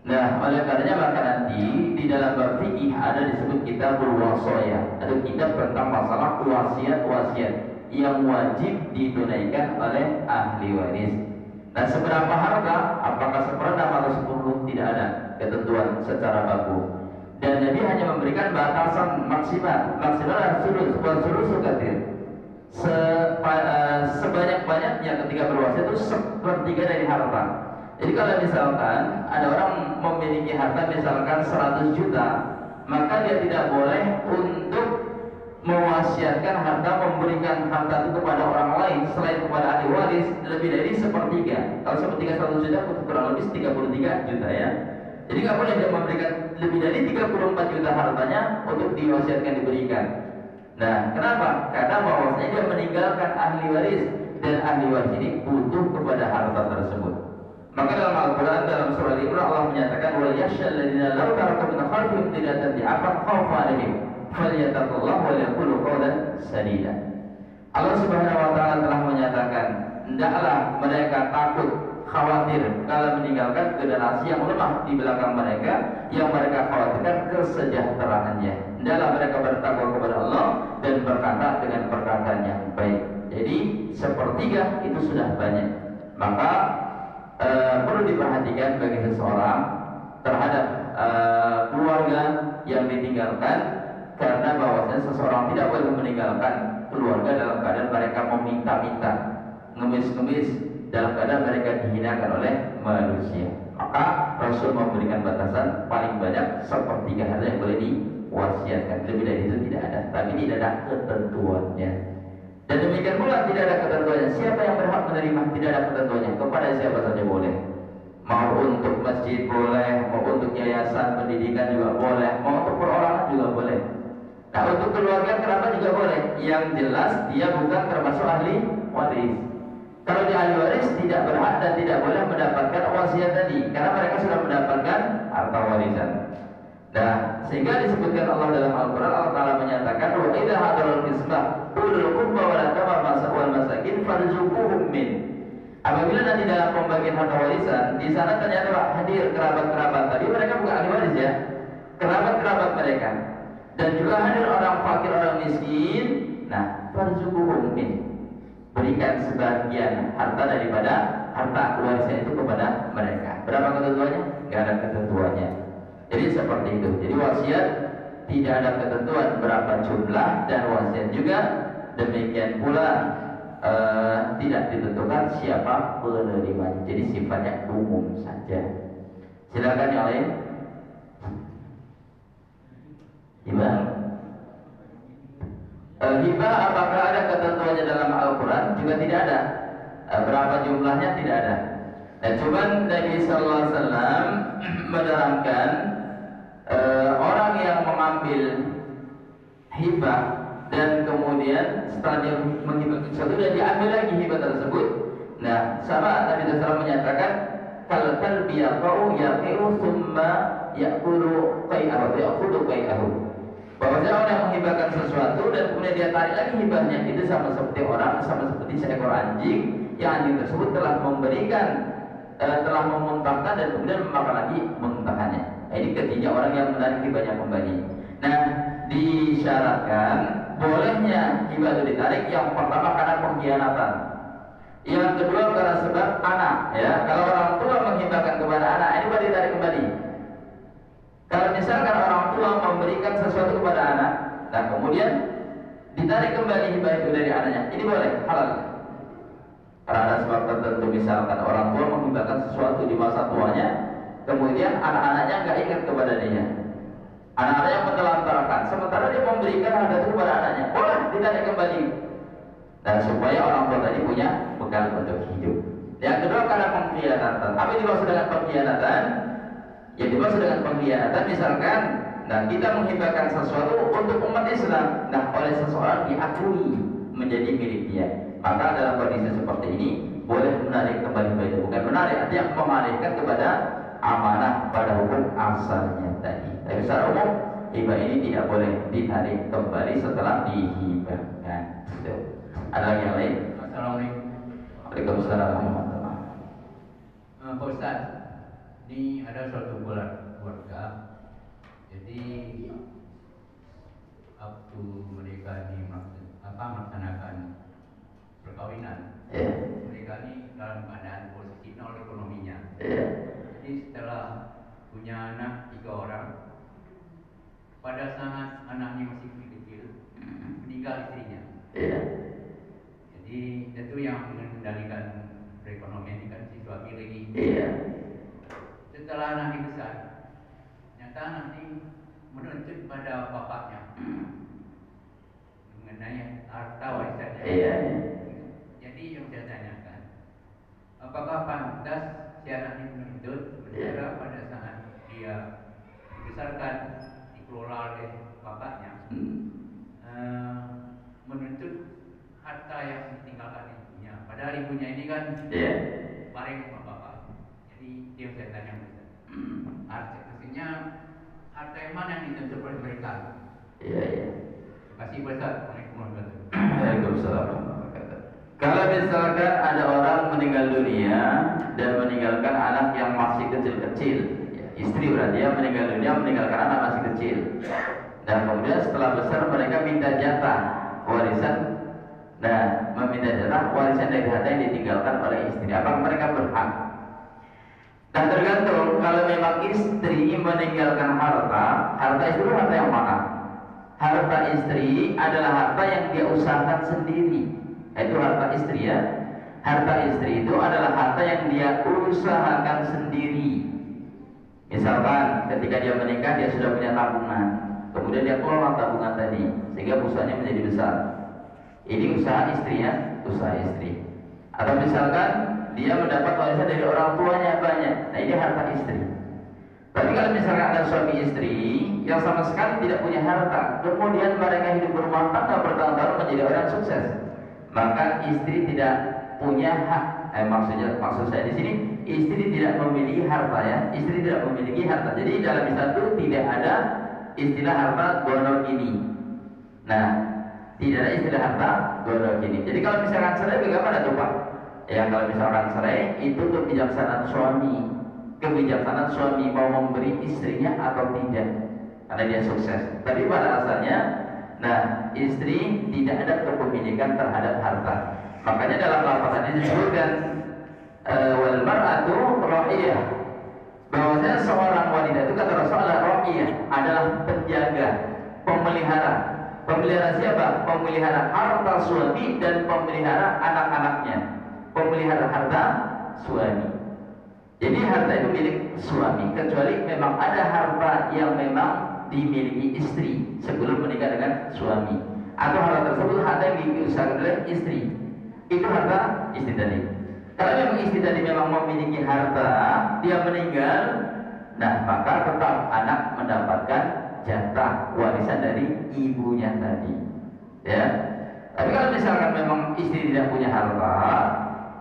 S1: Nah, oleh karenanya maka nanti di dalam bab fikih ada disebut kitabul wasaya, atau kitab tentang masalah wasiat-wasiat yang wajib ditunaikan oleh ahli waris. Nah, seberapa harta, apakah seperenam atau 10, tidak ada ketentuan secara baku. Dan Nabi hanya memberikan batasan maksimal adalah sulus katsir. Sebanyak-banyaknya ketika berwasiat itu 1/3 dari harta. Jadi kalau misalkan ada orang memiliki harta misalkan 100 juta, maka dia tidak boleh untuk mewasiatkan harta, memberikan harta itu kepada orang lain selain kepada ahli waris lebih dari 1/3. Kalau 1/3 100 juta kurang lebih 33 juta ya. Jadi nggak boleh dia memberikan lebih dari 34 juta hartanya untuk diwasiatkan diberikan. Nah, kenapa? Karena bahwasanya dia meninggalkan ahli waris, dan ahli waris ini butuh kepada harta tersebut. Maka dalam Al-Quran, dalam surah Al-Imran, Allah menyatakan wal yakhshal ladzina law taraku min khalfihim dhillatan dha'afan khawfu 'alaihim falyattaqullaha wal yaqulu qawlan sadida. Allah Subhanahu wa taala telah menyatakan, hendaklah mereka takut, khawatir kalau meninggalkan generasi yang lemah di belakang mereka, yang mereka khawatirkan kesejahteraannya. Hendaklah mereka bertakwa kepada Allah dan berkata dengan perkataan yang baik. Jadi 1/3 itu sudah banyak. Maka perlu diperhatikan bagi seseorang terhadap keluarga yang ditinggalkan, karena bahwasanya seseorang tidak boleh meninggalkan keluarga dalam keadaan mereka meminta-minta, ngemis-ngemis, dalam keadaan mereka dihinakan oleh manusia. Maka Rasul memberikan batasan paling banyak 1/3 harta yang boleh diwasiatkan. Lebih dari itu tidak ada, tapi tidak ada ketentuannya. Dan demikian pula tidak ada ketentuannya siapa yang berhak menerima, tidak ada ketentuannya, kepada siapa saja boleh. Mau untuk masjid boleh, mau untuk yayasan pendidikan juga boleh, mau untuk perorangan juga boleh. Nah, untuk keluarga kerabat juga boleh. Yang jelas dia bukan termasuk ahli waris. Kalau di ahli waris tidak berhak dan tidak boleh mendapatkan wasiat tadi, karena mereka sudah mendapatkan harta warisan. Nah, sehingga disebutkan Allah dalam Al-Quran, Allah Ta'ala menyatakan wa idza hadarul qismah ulul qurba wal yatama wal masakin farzuquhum min. Apabila nanti dalam pembagian harta warisan di sana ternyata hadir kerabat-kerabat tadi, mereka bukan ahli waris ya, kerabat-kerabat mereka, dan juga hadir orang fakir, orang miskin. Nah, farzuquhum min, berikan sebagian harta daripada harta warisan itu kepada mereka. Berapa ketentuannya? Gak ada ketentuannya. Jadi seperti itu. Jadi wasiat tidak ada ketentuan berapa jumlah, dan wasiat juga demikian pula tidak ditentukan siapa penerima. Jadi sifatnya umum saja. Silakan yang lain. Hibah. Hibah apakah ada ketentuannya dalam Al-Quran? Juga tidak ada. Berapa jumlahnya? Tidak ada. Dan cuman Nabi Sallallahu Alaihi Wasallam menerangkan orang yang mengambil hibah dan kemudian setelah dia menghibahkan sesuatu dan diambil lagi hibah tersebut. Nah, sama Nabi SAW menyatakan kal kalbi yaqau yaqiu thumma yaqulu qai'ahu yaqulu qai'ahu. Bahwasanya orang yang menghibahkan sesuatu dan kemudian dia tarik lagi hibahnya, itu sama seperti orang, sama seperti seekor anjing yang anjing tersebut telah memberikan, telah memuntahkan dan kemudian memakan lagi muntahannya. Nah, ini ketiga orang yang menarik hibahnya kembali. Nah, disyaratkan bolehnya hibah itu ditarik yang pertama karena pengkhianatan, yang kedua karena sebab anak ya. Kalau orang tua menghibahkan kepada anak, ini boleh ditarik kembali. Kalau misalkan orang tua memberikan sesuatu kepada anak, nah kemudian ditarik kembali hibah itu dari anaknya, ini boleh, halal. Karena ada sebab tertentu, misalkan orang tua menghibahkan sesuatu di masa tuanya, kemudian anak-anaknya nggak ingat kepada dia, anak-anaknya menelantarkan, sementara dia memberikan harta itu kepada anaknya, boleh ditarik kembali. Dan supaya orang tua tadi punya bekal untuk hidup. Yang kedua karena pengkhianatan. Apa yang dimaksud dengan pengkhianatan? Yang dimaksud dengan pengkhianatan misalkan, nah kita menghibahkan sesuatu untuk umat Islam, nah oleh seseorang diakui menjadi milik dia, maka dalam kondisi seperti ini boleh menarik kembali hibah itu. Bukan menarik, artinya mengalihkan kepada amanah pada hukum asalnya tadi. Tapi secara umum hibah ini tidak boleh ditarik kembali setelah dihibahkan. Siap. Ada lagi yang lain?
S3: Assalamualaikum.
S1: Waalaikumsalam warahmatullahi.
S3: Pak Ustaz, ini ada suatu keluarga. Jadi waktu mereka melaksanakan perkawinan, mereka ini dalam keadaan posisi nol ekonominya. Jadi setelah punya anak 3 orang, pada saat anaknya masih kecil, meninggal istrinya. Jadi itu yang mengendalikan perekonomian ini kan si suami lagi. Setelah anak ini besar, ternyata nanti menuntut pada bapaknya mengenai harta warisannya. Jadi yang saya tanyakan, apakah pantas si anak ini menuntut sementara pada saat dia dibesarkan dikelola oleh bapaknya, menuntut harta yang ditinggalkan ibunya, padahal ibunya ini kan bareng sama bapak. Jadi dia saya tanya Ustaz, artinya harta yang mana yang dituntut oleh mereka? Terima kasih Ustaz. Assalamualaikum warahmatullahi wabarakatuh.
S1: Waalaikumsalam warahmatullahi wabarakatuh. Kalau misalkan ada orang meninggal dunia dan meninggalkan anak yang masih kecil-kecil, istri berarti ya, meninggal dunia meninggalkan anak masih kecil, dan kemudian setelah besar mereka minta jatah warisan. Nah, meminta jatah warisan dari harta yang ditinggalkan oleh istri, apakah mereka berhak? Dan tergantung, kalau memang istri meninggalkan harta, harta istri itu harta yang mana? Harta istri adalah harta yang dia usahakan sendiri. Itu harta istri ya. Harta istri itu adalah harta yang dia usahakan sendiri. Misalkan ketika dia menikah dia sudah punya tabungan, kemudian dia kelola tabungan tadi sehingga usahanya menjadi besar. Ini usaha istri ya, usaha istri. Atau misalkan dia mendapat warisan dari orang tuanya banyak, nah ini harta istri. Tapi kalau misalkan ada suami istri yang sama sekali tidak punya harta, kemudian mereka hidup berumah tangga bertahun-tahun menjadi orang sukses, maka istri tidak punya hak. Maksud saya di sini, istri tidak memiliki harta ya, istri tidak memiliki harta. Jadi dalam Islam itu tidak ada istilah harta gonogini. Nah, tidak ada istilah harta gonogini. Jadi kalau misalkan cerai bagaimana tuh Pak? Ya kalau misalkan cerai itu kebijaksanaan suami. Kebijaksanaan suami mau memberi istrinya atau tidak, karena dia sukses. Tapi pada asalnya, nah istri tidak ada kepemilikan terhadap harta. Makanya dalam lafaz ini disebutkan wal mar'atu ra'iyah, bahwasanya seorang wanita itu kata Rasulullah ra'iyah adalah penjaga, pemelihara. Pemelihara siapa? Pemelihara harta suami dan pemelihara anak-anaknya. Pemelihara harta suami. Jadi harta itu milik suami, kecuali memang ada harta yang memang dimiliki istri sebelum menikah dengan suami, atau harta tersebut harta yang diusahakan oleh istri. Itu harta istri tadi. Kalau memang istri tadi memang memiliki harta, dia meninggal, nah maka tetap anak mendapatkan jatah warisan dari ibunya tadi. Ya. Tapi kalau misalkan memang istri tidak punya harta,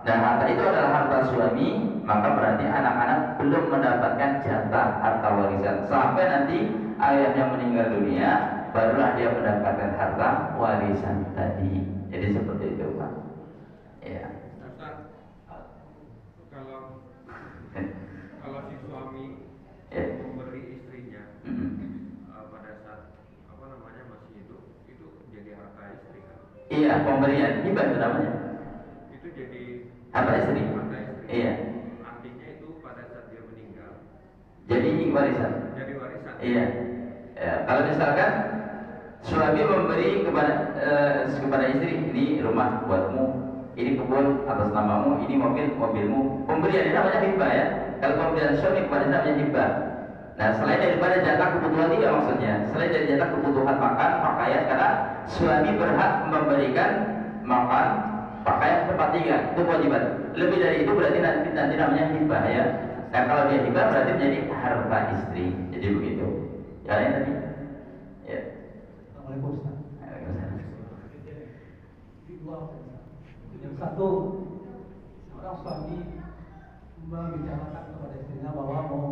S1: dan harta itu adalah harta suami, maka berarti anak-anak belum mendapatkan jatah harta warisan sampai nanti ayahnya meninggal dunia, barulah dia mendapatkan harta warisan tadi. Jadi seperti itu Pak. Ya.
S2: Kalau si suami memberi istrinya pada saat masih hidup, itu jadi harta istri kan?
S1: Iya, pemberian hibah itu namanya.
S2: Itu jadi
S1: Harta istri. Iya.
S2: Artinya itu pada saat dia meninggal.
S1: Jadi warisan.
S2: Jadi warisan.
S1: Iya. Ya, kalau misalkan suami memberi kepada istri, ini rumah buatmu, ini kebun atas namamu, ini mobil mobilmu. Pemberian ini namanya hibah ya. Kalau pemberian suami kepada istri namanya hibah. Nah, selain daripada jatah kebutuhan dia maksudnya, selain dari jatah kebutuhan makan, pakaian, karena suami berhak memberikan makan, pakaian, tempat tinggal, itu kewajiban. Lebih dari itu berarti nanti namanya hibah ya. Nah, kalau dia hibah berarti menjadi harta istri. Jadi begitu. Yang lain tadi? Ya.
S5: Assalamualaikum Ustaz.
S1: Waalaikumsalam.
S5: Jadi dua. Yang satu, seorang suami membicarakan kepada istrinya bahwa mau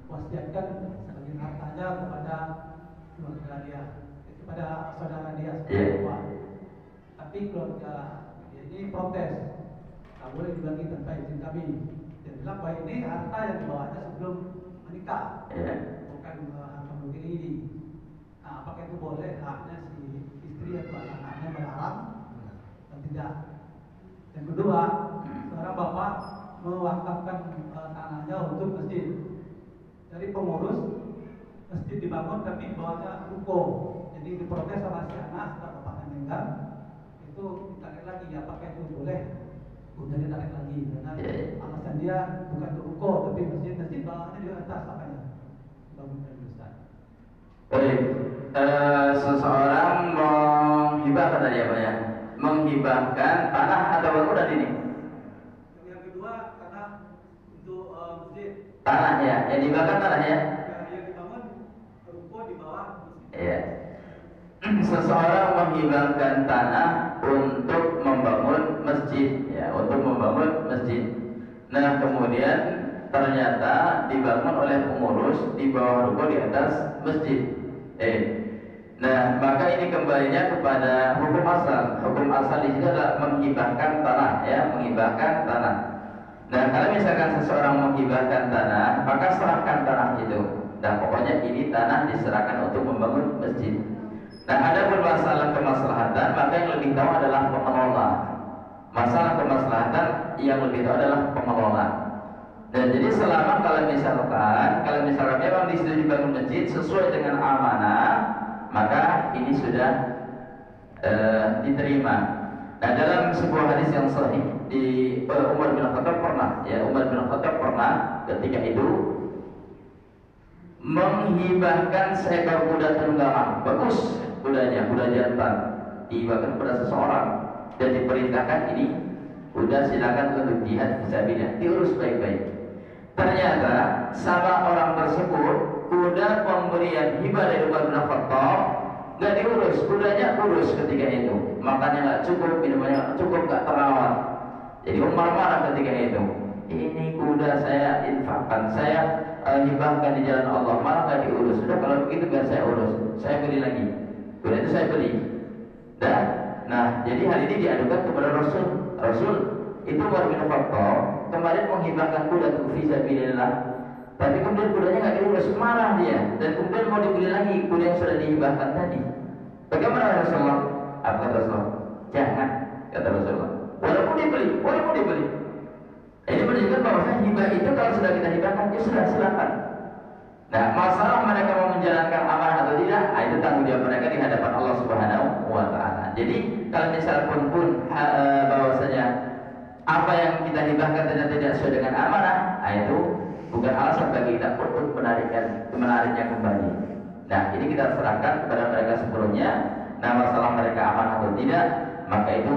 S5: wasiatkan sebagian hartanya kepada keluarga dia, kepada saudara dia, saudara tua. Tapi keluarga ini protes, tak boleh dibagi tanpa izin kami. Dia bilang bahwa ini harta yang dibawanya sebelum menikah, bukan harta milik ini. Nah, apakah itu boleh haknya si istri atau anak-anaknya melarang dan tidak? Yang kedua, seorang bapak mewakafkan tanahnya untuk masjid. Dari pengurus masjid dibangun tapi di bawahnya ruko. Jadi diprotes sama si anak setelah bapaknya meninggal, itu ditarik lagi. Apakah itu boleh? Udah ditarik lagi karena alasan dia bukan untuk ruko tapi masjid bawahnya di atas apanya dibangunkan Ustaz.
S1: Baik, seseorang menghibahkan tadi apa ya? Menghibahkan tanah atau bangunan ini?
S5: Yang kedua karena untuk masjid.
S1: Tanah ya, yang dibahkan tanah ya?
S5: Yang dibangun ruko di bawah masjid.
S1: Iya. Seseorang menghibahkan tanah untuk membangun masjid, ya, untuk membangun masjid. Nah, kemudian ternyata dibangun oleh pengurus di bawah ruko di atas masjid. Nah, maka ini kembalinya kepada hukum asal. Hukum asal di sini adalah menghibahkan tanah, ya, menghibahkan tanah. Nah, kalau misalkan seseorang menghibahkan tanah, maka serahkan tanah itu. Nah, pokoknya ini tanah diserahkan untuk membangun masjid. Nah, ada pun masalah kemaslahatan, maka yang lebih tahu adalah pengelola. Masalah kemaslahatan yang lebih tahu adalah pengelola. Dan jadi selama kalau misalkan memang di situ dibangun masjid sesuai dengan amanah, maka ini sudah diterima. Nah, dalam sebuah hadis yang sahih di Umar bin Khattab pernah ketika itu menghibahkan seekor kuda tunggangan, bagus kudanya, kuda jantan, dihibahkan kepada seseorang dan diperintahkan ini kuda silakan untuk jihad fisabilillah, diurus baik-baik. Ternyata sama orang tersebut kuda pemberian hibah dari Umar bin Khattab nggak diurus, kudanya kurus ketika itu, makannya nggak cukup, minumannya nggak cukup, nggak terawat. Jadi Umar marah ketika itu. Ini kuda saya infakkan, saya hibahkan di jalan Allah, malah nggak diurus. Sudah kalau begitu biar saya urus, saya beli lagi. Kuda itu saya beli. Dan nah, jadi hal ini diadukan kepada Rasul. Rasul itu Umar bin Khattab kemarin menghibahkan kuda untuk fisabilillah, tapi kemudian kudanya nggak diurus, marah dia, dan kemudian mau dibeli lagi kuda yang sudah dihibahkan tadi. Bagaimana Rasulullah? Apa kata Rasulullah? Jangan, kata Rasulullah. Walaupun dibeli. Ini menunjukkan bahwa hibah itu kalau sudah kita hibahkan, ya sudah, silakan. Nah, masalah mereka mau menjalankan amanah atau tidak, itu tanggung jawab mereka di hadapan Allah Subhanahu wa Ta'ala. Jadi kalau misalkan pun bahwasanya apa yang kita hibahkan tidak sesuai dengan amanah, itu bukan alasan bagi kita untuk menariknya kembali. Nah, ini kita serahkan kepada mereka sebelumnya. Nah, masalah mereka amanah atau tidak, maka itu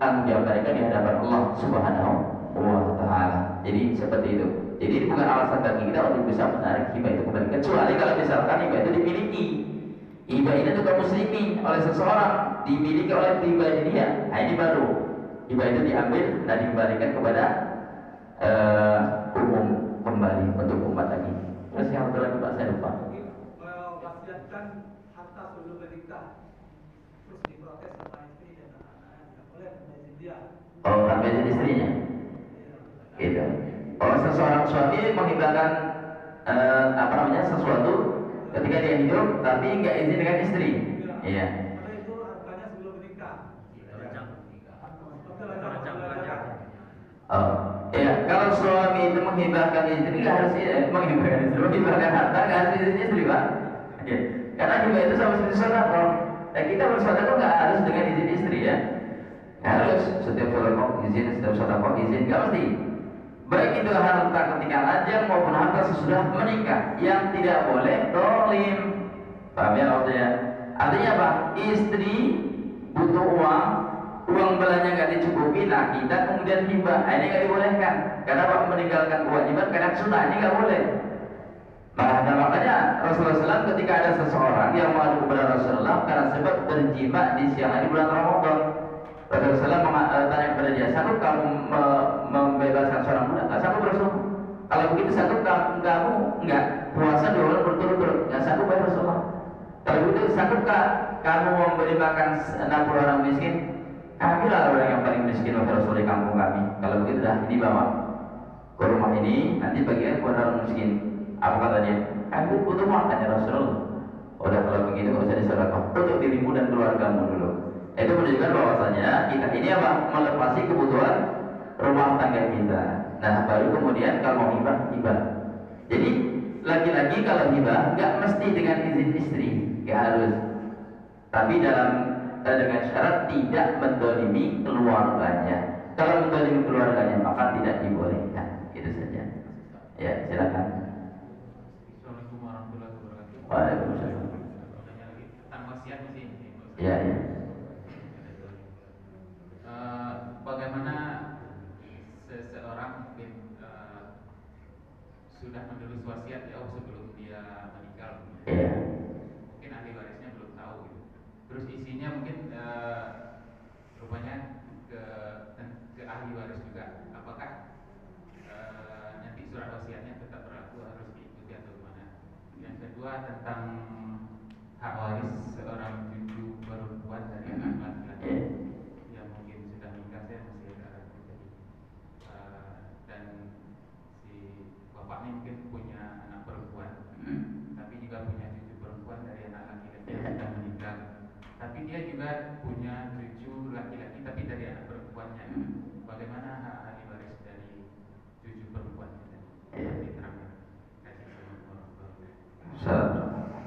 S1: tanggung jawab mereka di hadapan Allah Subhanahu wa Ta'ala. Jadi seperti itu. Jadi ini bukan alasan bagi kita untuk bisa menarik hibah itu kembali, kecuali kalau misalkan hibah itu dimiliki. Hibah ini untuk kaum muslimin oleh seseorang, dimiliki oleh pribadi dia. Nah, ini baru hibah itu diambil dan dikembalikan kepada umum kembali untuk umat lagi. Terus yang satu lagi Pak, saya lupa.
S5: Mewasiatkan harta sebelum menikah, terus diprotes sama istri dan anak-anak, nggak boleh menjadi dia.
S1: Oh, tanpa izin istrinya. Gitu. Oh, seseorang suami menghibahkan sesuatu ketika dia hidup tapi nggak izin dengan istri. Iya.
S5: Karena itu hartanya sebelum menikah.
S1: Oh, iya. Kalau suami itu menghibahkan istri nggak harus menghibahkan harta nggak harus izin istri, Pak. Iya. Karena hibah itu sama seperti sedekah. Dan kita bersedekah nggak harus dengan izin istri ya. Harus setiap sedekah izin, setiap sedekah izin, nggak mesti. Baik itu harta ketika lajang maupun harta sesudah menikah, yang tidak boleh dolim. Paham ya maksudnya? Artinya apa? Istri butuh uang belanja nggak dicukupi, nah kita kemudian hibah, ini nggak dibolehkan. Karena apa? Meninggalkan kewajiban kadang sunnah, ini nggak boleh. Nah, makanya Rasulullah SAW ketika ada seseorang yang mengadu kepada Rasulullah karena sebab berjima di siang hari bulan Ramadan, Rasulullah SAW tanya kepada dia, sanggup kamu membebaskan seorang budak? Nggak sanggup Rasul. Kalau begitu sanggup kamu enggak puasa 2 bulan berturut-turut? Nggak sanggup Rasulullah. Kalau begitu sanggupkah kamu memberi makan 60 orang miskin? miskin wahai Rasul di kampung kami. Kalau begitu dah ini bawa ke rumah ini, nanti bagian kepada orang miskin. Apa kata dia? Aku butuh makan ya Rasulullah. Udah kalau begitu nggak usah disedekah untuk dirimu dan keluargamu dulu. Itu menunjukkan bahwasanya kita ini apa? Melepasi kebutuhan rumah tangga kita. Nah baru kemudian kalau mau hibah. Jadi laki-laki kalau hibah nggak mesti dengan izin istri, nggak harus. Tapi dengan syarat tidak mendolimi keluarganya. Kalau mendolimi keluarganya maka tidak dibolehkan. Itu saja. Ya silakan.
S3: Assalamualaikum warahmatullahi wabarakatuh.
S1: Waalaikumsalam.
S3: Tanya lagi tentang wasiat di sini.
S1: Ya ya.
S3: Bagaimana seseorang mungkin sudah menulis wasiat jauh sebelum dia meninggal,
S1: Iya.
S3: mungkin ahli warisnya belum tahu gitu. Terus isinya mungkin rupanya ke ahli waris juga. Apakah nanti surat wasiatnya tetap berlaku harus diikuti atau gimana? Yang kedua tentang hak waris seorang cucu perempuan dari anak laki-laki yang mungkin sudah menikah, saya masih agak ragu tadi. Dan si bapaknya mungkin punya anak perempuan, tapi juga punya cucu perempuan dari anak laki-laki yang sudah menikah. Tapi dia juga punya cucu laki-laki tapi dari anak perempuannya. Bagaimana hak ahli waris dari cucu perempuan itu? Diterangkan. Kasih sama.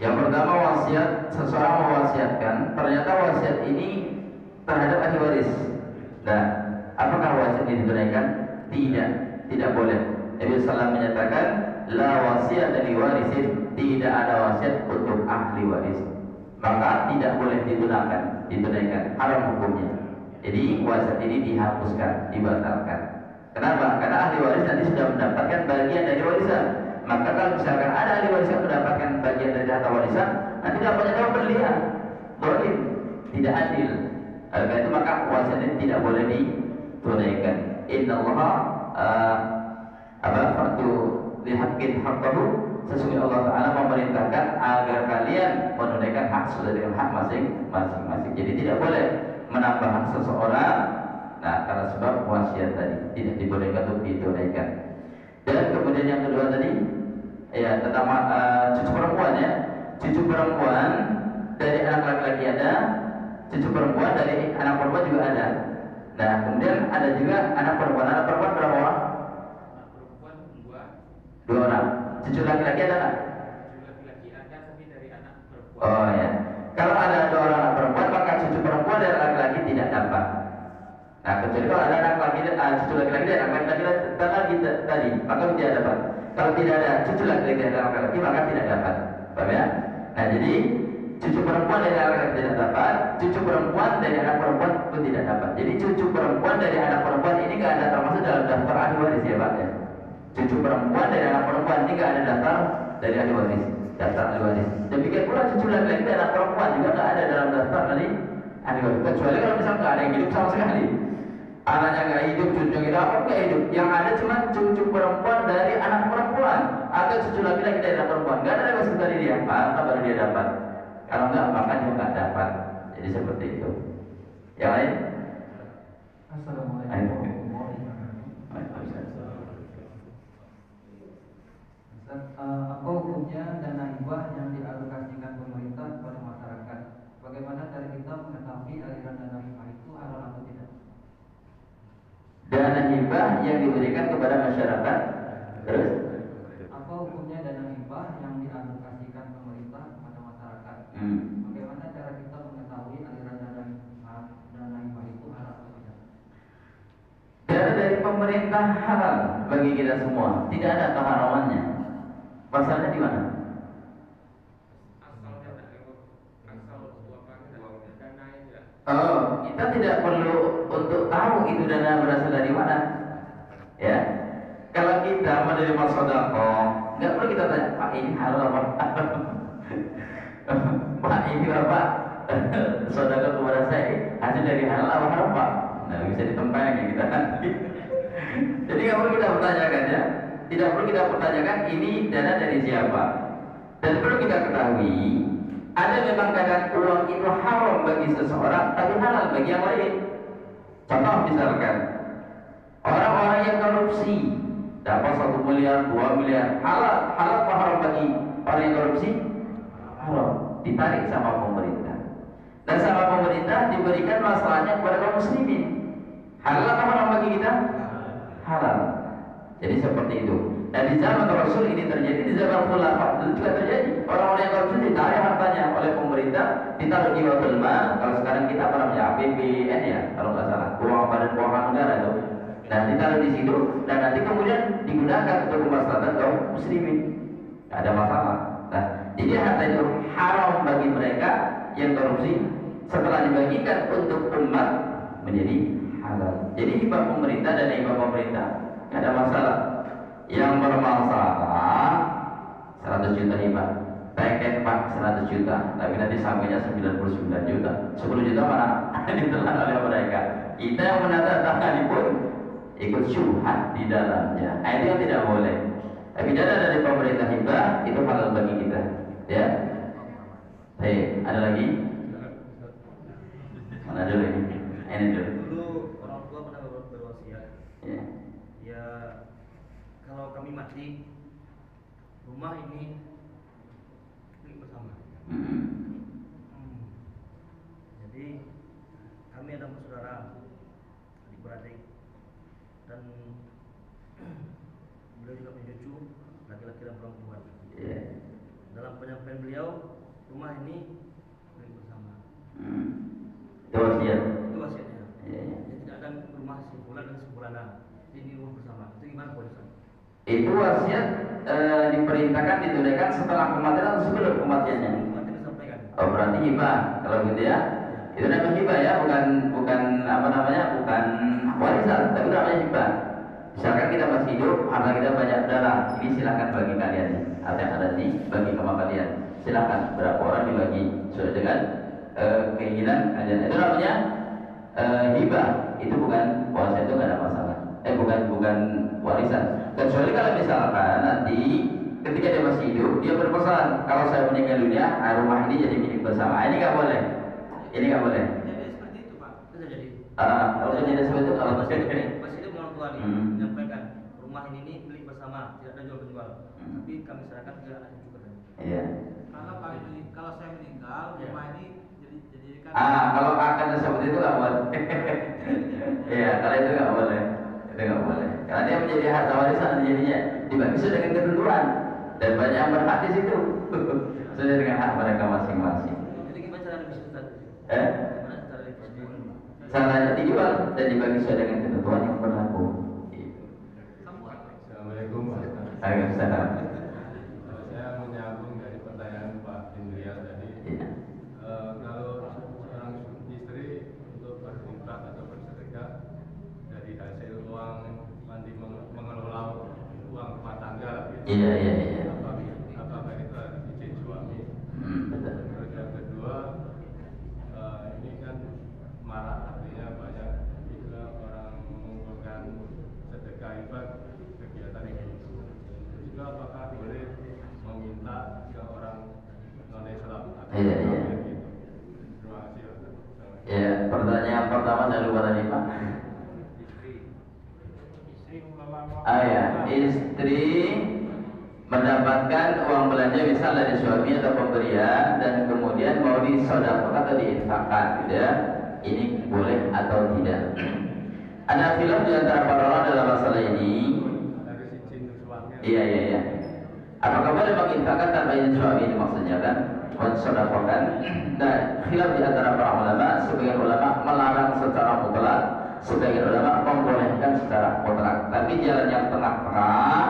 S1: Yang pertama wasiat, seseorang mewasiatkan, ternyata wasiat ini terhadap ahli waris. Nah, apakah wasiat ini ditunaikan? Tidak boleh. Nabi SAW menyatakan, la wasiat dari warisin, tidak ada wasiat untuk ahli waris. Maka tidak boleh ditunaikan, haram hukumnya. Jadi wasiat ini dihapuskan, dibatalkan. Kenapa? Karena ahli waris nanti sudah mendapatkan bagian dari warisan. Maka kalau misalkan ada ahli waris yang mendapatkan bagian dari harta warisan, nanti dapatnya dapat berlian, zalim, tidak adil. Oleh itu maka wasiat ini tidak boleh ditunaikan. Inna Allah fardu dihaqqin haqqahu. Sesungguhnya Allah Ta'ala memerintahkan agar kalian menunaikan hak sesuai dengan hak masing-masing. Jadi tidak boleh menambah hak seseorang. Nah, karena sebab wasiat tadi tidak dibolehkan untuk ditunaikan. Dan kemudian yang kedua tadi, ya tentang cucu perempuan ya. Cucu perempuan dari anak laki-laki ada, cucu perempuan dari anak perempuan juga ada. Nah, kemudian ada juga anak perempuan. Anak perempuan berapa orang?
S3: Anak perempuan dua
S1: orang. Cucu laki-laki ada nggak?
S3: cucu laki-laki ada tapi dari anak perempuan.
S1: Oh ya. Kalau ada 2 orang anak perempuan, maka cucu perempuan dari laki-laki tidak dapat. Nah, kecuali kalau ada anak laki cucu laki-laki dari anak laki-laki tadi, maka dia dapat. Kalau tidak ada cucu laki-laki dari anak laki-laki, maka tidak dapat. Paham ya? Nah, jadi cucu perempuan dari anak laki tidak dapat, cucu perempuan dari anak perempuan pun tidak dapat. Jadi cucu perempuan dari anak perempuan ini nggak ada termasuk dalam daftar ahli waris ya Pak ya. Cucu perempuan dari anak perempuan ini nggak ada daftar dari ahli waris, daftar ahli waris. Demikian pula cucu laki-laki dari anak perempuan juga nggak ada dalam daftar ahli waris. Kecuali kalau misalnya nggak ada yang hidup sama sekali. Anaknya nggak hidup, cucunya kita apa nggak hidup. Yang ada cuma cucu perempuan dari anak perempuan atau cucu laki-laki dari anak perempuan. Nggak ada yang dari dia, maka baru dia dapat. Kalau nggak, maka dia nggak dapat. Jadi seperti itu. Yang lain?
S6: Assalamualaikum warahmatullahi wabarakatuh. Apa hukumnya dana hibah yang dialokasikan pemerintah kepada masyarakat? Bagaimana cara kita mengetahui aliran dana hibah itu halal atau tidak?
S1: Dana hibah yang diberikan kepada masyarakat. Terus?
S6: Apa hukumnya dana hibah yang dialokasikan pemerintah kepada masyarakat? Bagaimana cara kita mengetahui aliran dana hibah itu halal atau tidak?
S1: Dana dari pemerintah halal bagi kita semua, tidak ada keharamannya. Masalahnya di mana? Oh, kita tidak perlu untuk tahu itu dana berasal dari mana. Ya, kalau kita menerima sedekah, nggak perlu kita tanya, Pak ini halal apa? Pak ini apa? Sedekah kepada saya hasil dari halal apa haram Pak? Nah, bisa ditempelin kita nanti. Jadi nggak perlu kita pertanyakan ya. Tidak perlu kita pertanyakan ini dana dari siapa. Dan perlu kita ketahui, ada memang kadang uang itu haram bagi seseorang, tapi halal bagi yang lain. Contoh misalkan orang-orang yang korupsi dapat 1 miliar, 2 miliar, halal apa haram bagi orang yang korupsi? Haram, ditarik sama pemerintah. Dan sama pemerintah diberikan masalahnya kepada kaum muslimin. Halal apa haram bagi kita? Halal. Jadi seperti itu. Dan di zaman Rasul ini terjadi, di zaman Khulafa itu juga terjadi. Orang-orang yang korupsi ditarik hartanya oleh pemerintah, ditaruh di Baitul Mal. Kalau sekarang kita apa namanya APBN ya, kalau nggak salah, uang badan keuangan negara itu. Nah, ditaruh di situ dan nanti kemudian digunakan untuk kemaslahatan kaum muslimin. Nggak ada masalah. Nah, jadi harta itu haram bagi mereka yang korupsi. Setelah dibagikan untuk umat menjadi halal. Jadi hibah pemerintah dan hibah pemerintah nggak ada masalah. Yang bermasalah 100 juta hibah, paket pak 100 juta, tapi nanti sampainya 99 juta, 10 juta mana ditelan oleh mereka. Kita yang menandatangani pun ikut syubhat di dalamnya. Itu yang tidak boleh. Tapi dana dari pemerintah hibah itu halal bagi kita. Ya. Baik, ada lagi? Mana dulu ini? Ini dulu.
S7: Dulu orang tua pernah berwasiat.
S1: Ya.
S7: Ya, kalau kami mati, rumah ini milik bersama. Jadi kami ada bersaudara, adik-beradik, dan beliau juga punya cucu, laki-laki dan perempuan.
S1: Yeah.
S7: Dalam penyampaian beliau, rumah ini milik bersama.
S1: Itu wasiat.
S7: Itu wasiatnya.
S1: Yeah.
S7: Jadi tidak ada rumah sebulan dan sebulanan. Ini rumah bersama. Itu gimana polisi?
S1: Itu wasiat diperintahkan ditunaikan setelah kematian atau sebelum kematiannya?
S7: Nanti disampaikan.
S1: Oh, berarti hibah kalau gitu ya. Itu namanya hibah ya, bukan apa namanya, bukan warisan, tapi namanya hibah. Misalkan kita masih hidup, harta kita banyak darah, ini silakan bagi kalian. Harta yang ada ini bagi sama kalian. Silakan berapa orang dibagi sesuai dengan keinginan kalian. Itu namanya hibah. Itu bukan wasiat, itu nggak ada masalah. Bukan warisan. Kecuali kalau misalkan nanti ketika dia masih hidup, dia berpesan kalau saya meninggal dunia, rumah ini jadi milik bersama. Ini nggak boleh. Ini nggak boleh.
S7: Jadi seperti itu Pak. Bisa jadi.
S1: Kalau kejadian seperti itu kalau
S7: masih hidup orang tua nih menyampaikan rumah ini milik bersama, tidak ada jual menjual. Tapi kami serahkan ke anak cucu katanya.
S1: Iya.
S5: Kalau saya meninggal, rumah ini jadikan.
S1: Kalau akan seperti itu nggak boleh. Iya, kalau itu nggak boleh. Itu nggak boleh. Karena dia menjadi harta warisan jadinya dibagi sesuai dengan ketentuan dan banyak yang berhak di situ sesuai dengan hak mereka masing-masing.
S7: Jadi gimana cara revisi Ustaz? Gimana cara revisi?
S1: Caranya dijual dan dibagi sesuai dengan ketentuan yang berlaku.
S8: Assalamualaikum Pak.
S1: Waalaikumsalam.
S8: Saya menyambung dari pertanyaan Pak Indriya tadi.
S1: Iya.
S8: Kalau seorang istri untuk berinfak atau bersedekah dari hasil uang nanti mengelola uang rumah tangga, gitu.
S1: Iya.
S8: Apakah itu harus izin suami?
S1: Betul.
S8: Terus yang kedua, ini kan marak, artinya banyak juga orang mengumpulkan sedekah infak kegiatan itu. Juga apakah boleh meminta ke orang non-Islam atau
S1: Iya.
S8: gitu? Terima kasih.
S1: Ya, pertanyaan pertama saya lupa tadi Pak. Istri mendapatkan uang belanja misal dari suami atau pemberian dan kemudian mau disodakkan atau diinfakkan, gitu ya. Ini boleh atau tidak? Ada khilaf di antara para ulama dalam masalah ini.
S8: Harus izin suaminya.
S1: Iya. Apakah boleh menginfakkan tanpa izin suami, itu maksudnya kan? Mensodakokan. Nah, khilaf di antara para ulama. Sebagian ulama melarang secara mutlak, sebagian ulama membolehkan secara mutlak. Tapi jalan yang tengah-tengah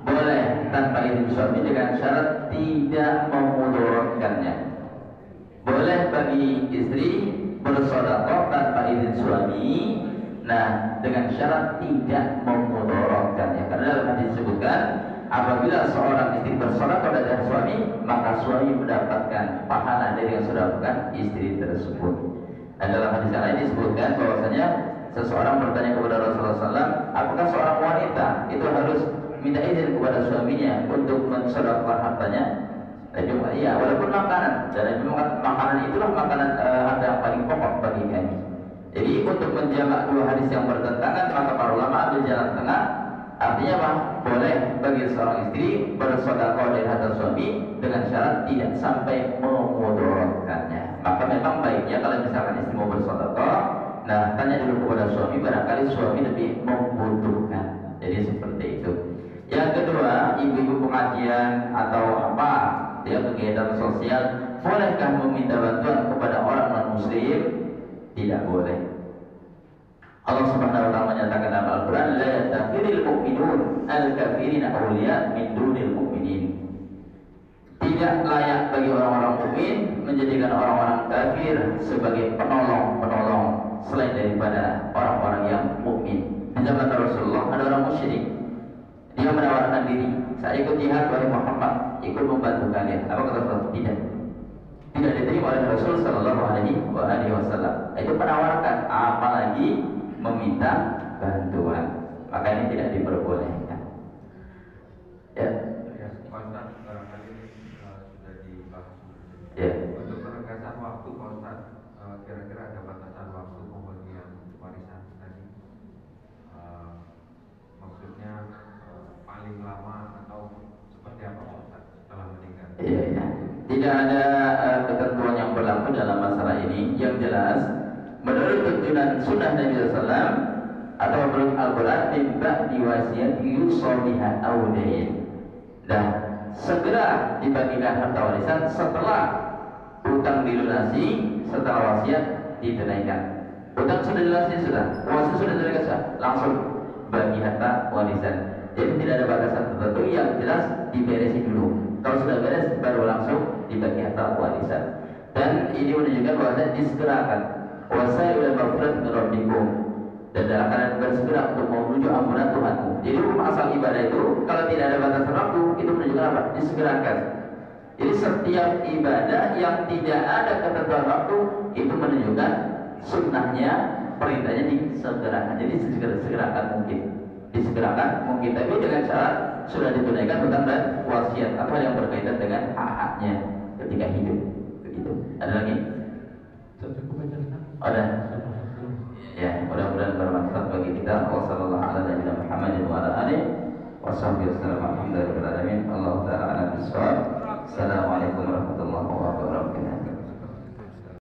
S1: boleh tanpa izin suami dengan syarat tidak memudaratkannya. Boleh bagi istri bersedekah tanpa izin suami, nah dengan syarat tidak memudaratkannya. Karena dalam hadis disebutkan apabila seorang istri bersedekah dari suami, maka suami mendapatkan pahala dari yang sudah dilakukan istri tersebut. Dan dalam hadis yang lain disebutkan bahwasanya seseorang bertanya kepada Rasulullah SAW, apakah seorang wanita itu harus minta izin kepada suaminya untuk mensedekahkan hartanya? Iya, walaupun makanan. Dan makanan itulah makanan harta yang paling pokok bagi kami. Jadi untuk menjamak dua hadis yang bertentangan, maka para ulama ambil jalan tengah. Artinya apa? Boleh bagi seorang istri bersedekah dari harta suami dengan syarat tidak sampai memudaratkannya. Maka memang baiknya kalau misalkan istri mau bersedekah, nah tanya dulu kepada suami, barangkali suami lebih membutuhkan. Jadi seperti itu. Yang kedua, ibu-ibu pengajian atau apa, ya kegiatan sosial, bolehkah meminta bantuan kepada orang non-muslim? Tidak boleh. Allah Subhanahu wa taala menyatakan dalam Al-Qur'an, la yattakhidul mu'minun al-kafirina awliya min dunil mu'minin. Tidak layak bagi orang-orang mukmin menjadikan orang-orang kafir sebagai penolong-penolong selain daripada orang-orang yang mukmin. Di zaman Rasulullah ada orang musyrik. Dia menawarkan diri, saya ikut jihad wahai Muhammad, ikut membantu kalian. Apa kata Rasul? Tidak. Tidak diterima oleh Rasul Sallallahu Alaihi Wasallam. Itu penawarkan, apalagi meminta bantuan. Maka ini tidak diperbolehkan. Ya.
S9: Pak Ustaz, barangkali sudah dibahas.
S1: Ya.
S9: Untuk penegasan waktu, Pak Ustaz, kira-kira ada batasan waktu pembagian warisan tadi? Maksudnya paling lama atau seperti apa, Pak Ustaz, setelah meninggal?
S1: Iya, iya. Tidak ada ketentuan yang berlaku dalam masalah ini. Yang jelas, menurut tuntunan sunnah Nabi SAW atau menurut Al-Quran, mimba diwasiat yusobiha awdain. Dan segera dibagikan harta warisan setelah hutang dilunasi, setelah wasiat ditunaikan. Hutang sudah dilunasi, sudah wasiat sudah ditunaikan, langsung bagi harta warisan. Jadi tidak ada batasan tertentu, yang jelas diberesin dulu. Kalau sudah beres baru langsung dibagi harta warisan. Dan ini menunjukkan bahwa disegerakan. Wasai'ul maghfirah min rabbikum. Dan dalam keadaan bersegera untuk menuju ampunan Tuhanmu. Jadi hukum asal ibadah itu kalau tidak ada batasan waktu, itu menunjukkan apa? Disegerakan. Jadi setiap ibadah yang tidak ada ketentuan waktu, itu menunjukkan sunnahnya, perintahnya disegerakan. Jadi disegerakan mungkin. Disegerakan mungkin, tapi dengan syarat sudah ditunaikan hutang dan wasiat atau yang berkaitan dengan hak-haknya ketika hidup. Begitu. Ada lagi? Ada. Ya, mudah-mudahan bermanfaat bagi kita. Wassalamualaikum warahmatullahi wabarakatuh. Wassalamualaikum warahmatullahi wabarakatuh. Allah taala ala bisawab. Assalamualaikum.